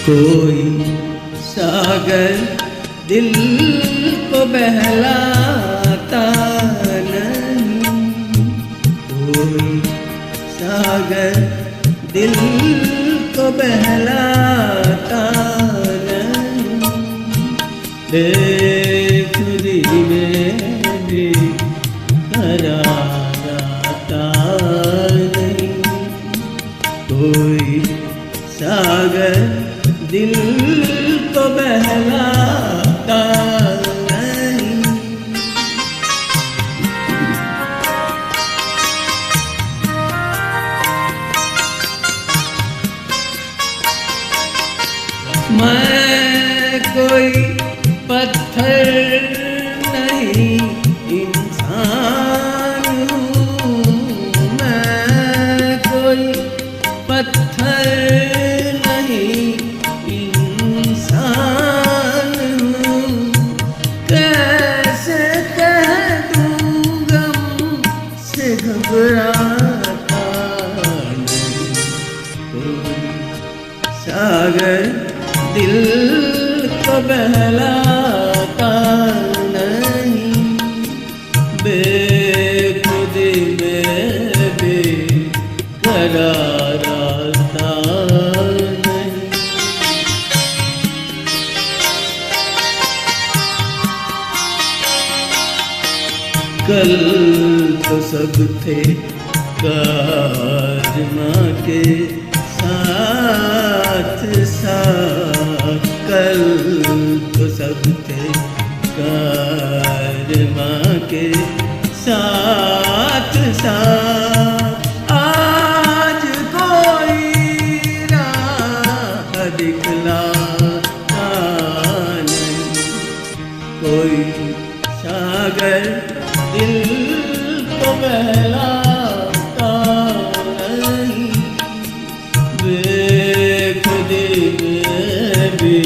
कोई सागर दिल को बहलाता नहीं, कोई सागर दिल को बहलाता नहीं, बेखुदी में भी करार आता नहीं। कोई सागर दिल को बहलाता नहीं। मैं कोई पत्थर नहीं इंसान हूँ, मैं कोई पत्थर नहीं इंसान हूँ। कैसे कह दूँ गम से घबराता नहीं, कोई सागर दिल को बहलाता नहीं, बेखुदी में भी करार आता नहीं। कल तो सब थे कारमा के साथ साथ, कल तो सब थे कारमा के साथ साथ। आज कोई राह दिखलाता नहीं, कोई सागर दिल को बहलाता नहीं, बेखुदी में भी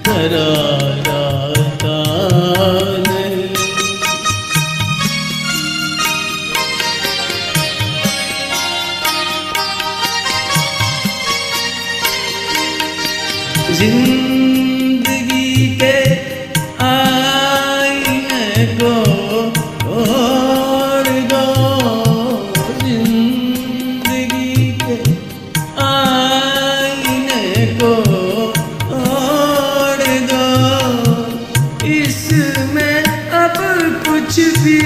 करार आता नहीं। जिंदगी के आईने को तोड़ दो, जिंदगी के आईने को तोड़ दो, इसमें अब कुछ भी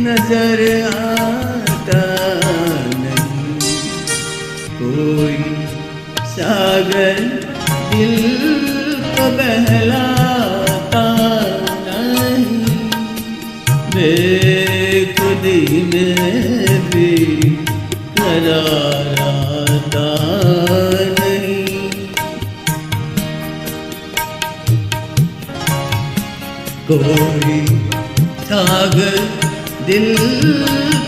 नजर आता नहीं। कोई सागर दिल को बहलाता नहीं, बेखुदी में भी करार आता नहीं। कोई सागर दिल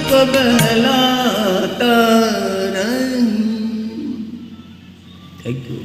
को बहलाता नहीं। Thank you.